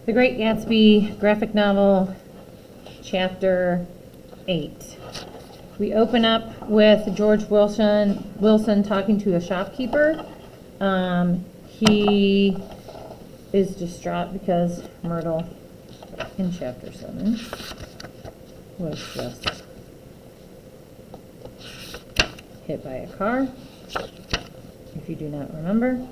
The Great Gatsby graphic novel, chapter 8. We open up with George Wilson talking to a shopkeeper. He is distraught because Myrtle in chapter 7 was just hit by a car. If you do not remember,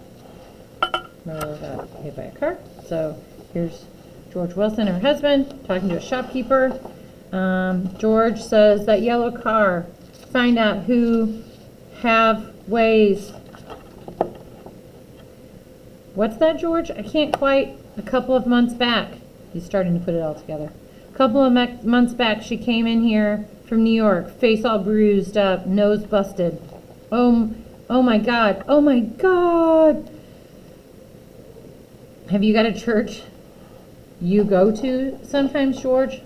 Myrtle got hit by a car. So here's George Wilson, her husband, talking to a shopkeeper. George says, that yellow car, find out who have ways. What's that, George? I can't quite. A couple of months back. He's starting to put it all together. A couple of months back, she came in here from New York, face all bruised up, nose busted. Oh my God. Oh my God. Have you got a church you go to sometimes, George?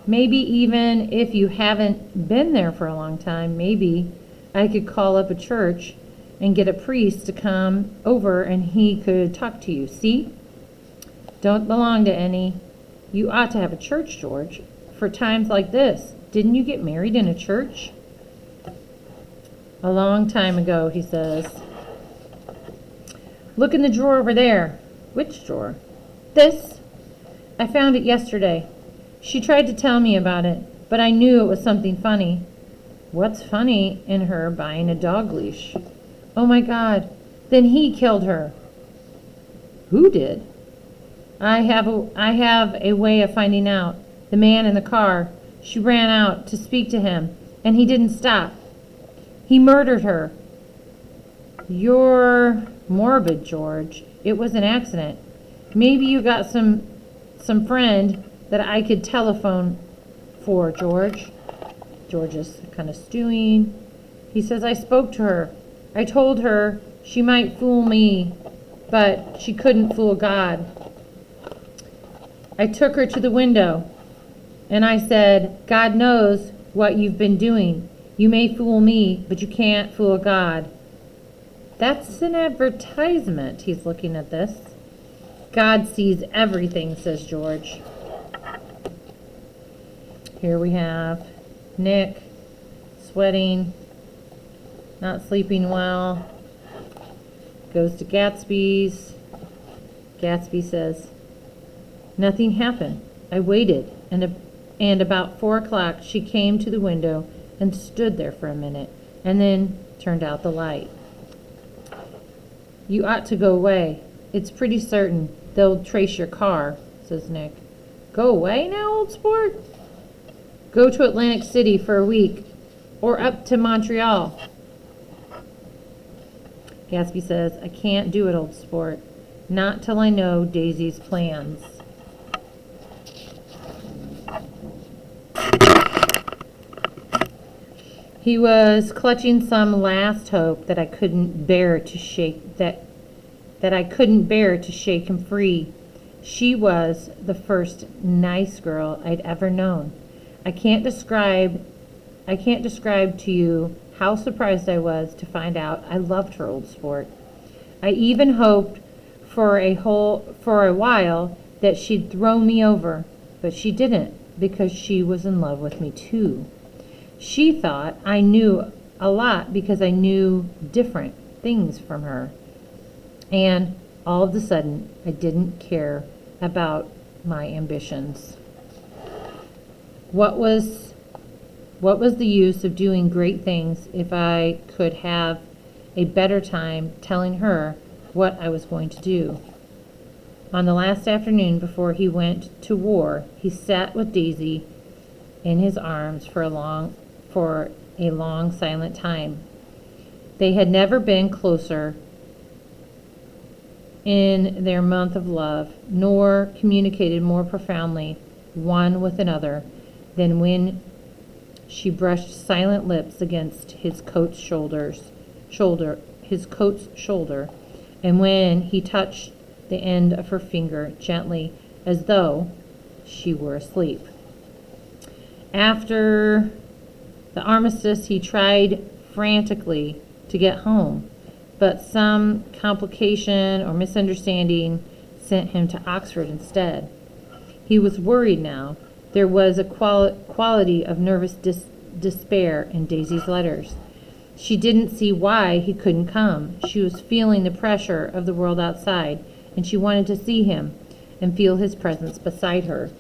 Maybe even if you haven't been there for a long time, maybe I could call up a church and get a priest to come over and he could talk to you. See? Don't belong to any. You ought to have a church, George, for times like this. Didn't you get married in a church? A long time ago, he says. Look in the drawer over there. Which drawer? This. I found it yesterday. She tried to tell me about it, but I knew it was something funny. What's funny in her buying a dog leash? Oh my God, then he killed her. Who did? I have a way of finding out. The man in the car. She ran out to speak to him, and he didn't stop. He murdered her. You're morbid, George. It was an accident. Maybe you got some friend that I could telephone for, George. George is kind of stewing. He says, I spoke to her. I told her she might fool me, but she couldn't fool God. I took her to the window, and I said, God knows what you've been doing. You may fool me, but you can't fool God. That's an advertisement. He's looking at this. God sees everything, says George. Here we have Nick sweating, not sleeping well, goes to Gatsby's. Gatsby says, nothing happened. I waited, and about 4 o'clock she came to the window and stood there for a minute, and then turned out the light. You ought to go away. It's pretty certain they'll trace your car, says Nick. Go away now, old sport? Go to Atlantic City for a week, or up to Montreal. Gatsby says, I can't do it, old sport. Not till I know Daisy's plans. He was clutching some last hope that I couldn't bear to shake that I couldn't bear to shake him free. She was the first nice girl I'd ever known. I can't describe to you how surprised I was to find out I loved her, old sport. I even hoped for a while that she'd throw me over, but she didn't, because she was in love with me too. She thought I knew a lot because I knew different things from her. And all of a sudden, I didn't care about my ambitions. What was the use of doing great things if I could have a better time telling her what I was going to do? On the last afternoon before he went to war, he sat with Daisy in his arms for a long silent time. They had never been closer in their month of love, nor communicated more profoundly one with another than when she brushed silent lips against his coat's shoulder, and when he touched the end of her finger gently as though she were asleep. After the armistice, he tried frantically to get home, but some complication or misunderstanding sent him to Oxford instead. He was worried now. There was a quality of nervous despair in Daisy's letters. She didn't see why he couldn't come. She was feeling the pressure of the world outside, and she wanted to see him and feel his presence beside her.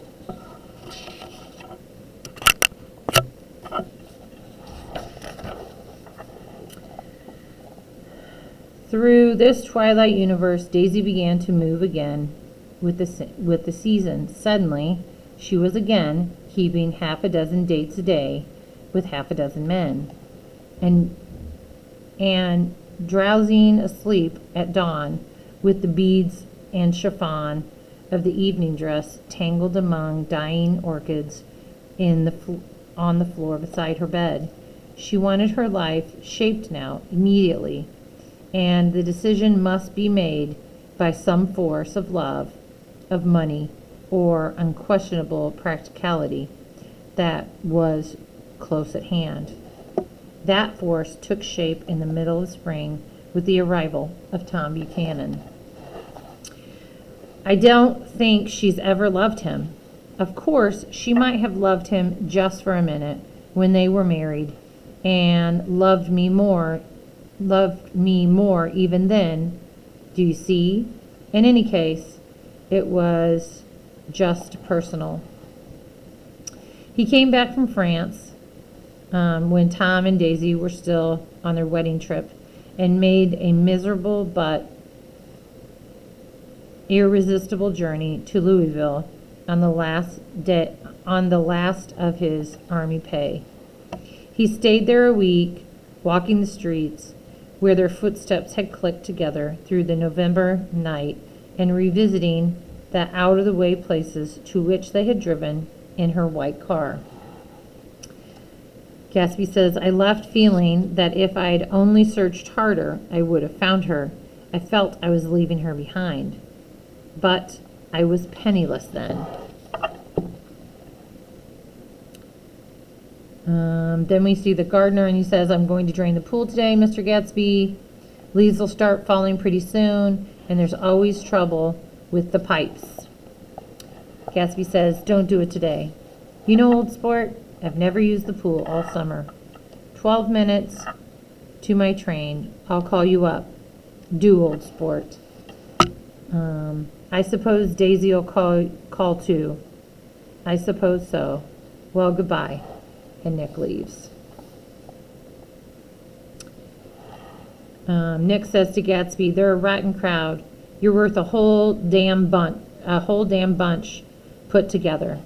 Through this twilight universe, Daisy began to move again with the season. Suddenly, she was again keeping half a dozen dates a day with half a dozen men, and drowsing asleep at dawn with the beads and chiffon of the evening dress tangled among dying orchids on the floor beside her bed. She wanted her life shaped now, immediately, and the decision must be made by some force of love, of money, or unquestionable practicality that was close at hand. That force took shape in the middle of spring with the arrival of Tom Buchanan. I don't think she's ever loved him. Of course, she might have loved him just for a minute when they were married, and loved me more even then. Do you see? In any case, it was just personal. He came back from France when Tom and Daisy were still on their wedding trip, and made a miserable but irresistible journey to Louisville on the last of his army pay. He stayed there a week, walking the streets where their footsteps had clicked together through the November night, and revisiting the out-of-the-way places to which they had driven in her white car. Gatsby says, I left feeling that if I'd only searched harder, I would have found her. I felt I was leaving her behind. But I was penniless then. Then we see the gardener, and he says, I'm going to drain the pool today, Mr. Gatsby. Leaves will start falling pretty soon, and there's always trouble with the pipes. Gatsby says, don't do it today. You know, old sport, I've never used the pool all summer. 12 minutes to my train. I'll call you up. Do, old sport. I suppose Daisy'll call too. I suppose so. Well, goodbye. And Nick leaves. Nick says to Gatsby, they're a rotten crowd. You're worth a whole damn bunch put together.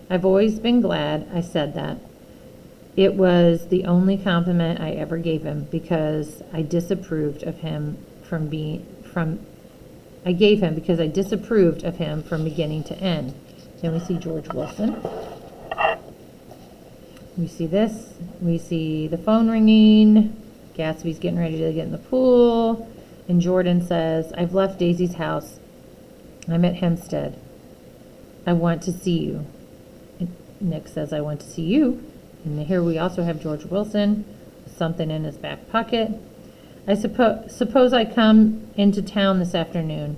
I've always been glad I said that. It was the only compliment I ever gave him, because I disapproved of him from beginning to end. Then we see George Wilson. We see this. We see the phone ringing. Gatsby's getting ready to get in the pool. And Jordan says, I've left Daisy's house. I'm at Hempstead. I want to see you. And Nick says, I want to see you. And here we also have George Wilson with something in his back pocket. I suppose I come into town this afternoon.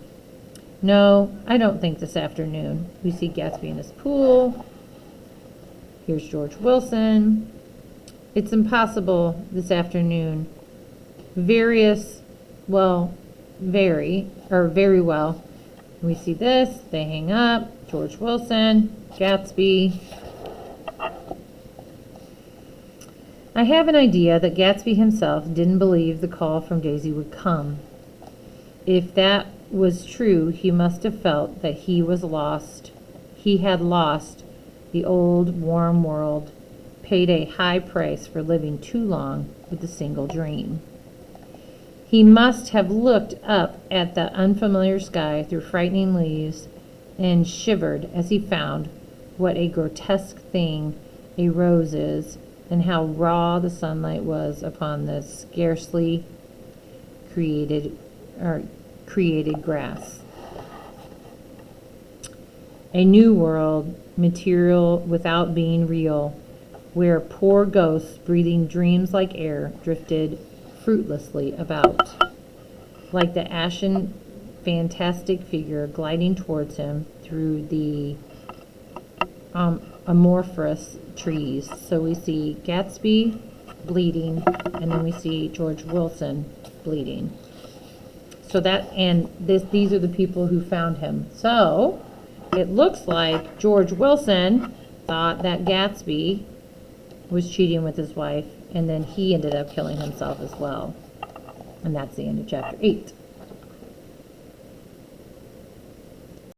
No, I don't think this afternoon. We see Gatsby in his pool. Here's George Wilson. It's impossible this afternoon. Very well. We see this. They hang up. George Wilson, Gatsby. I have an idea that Gatsby himself didn't believe the call from Daisy would come. If that was true, he must have felt that he was lost. He had lost the old warm world, paid a high price for living too long with a single dream. He must have looked up at the unfamiliar sky through frightening leaves and shivered as he found what a grotesque thing a rose is, and how raw the sunlight was upon the scarcely created grass. A new world, material without being real, where poor ghosts breathing dreams like air drifted fruitlessly about. Like the ashen fantastic figure gliding towards him through the amorphous trees. So we see Gatsby bleeding, and then we see George Wilson bleeding. So that, and these are the people who found him. So it looks like George Wilson thought that Gatsby was cheating with his wife, and then he ended up killing himself as well. And that's the end of chapter 8.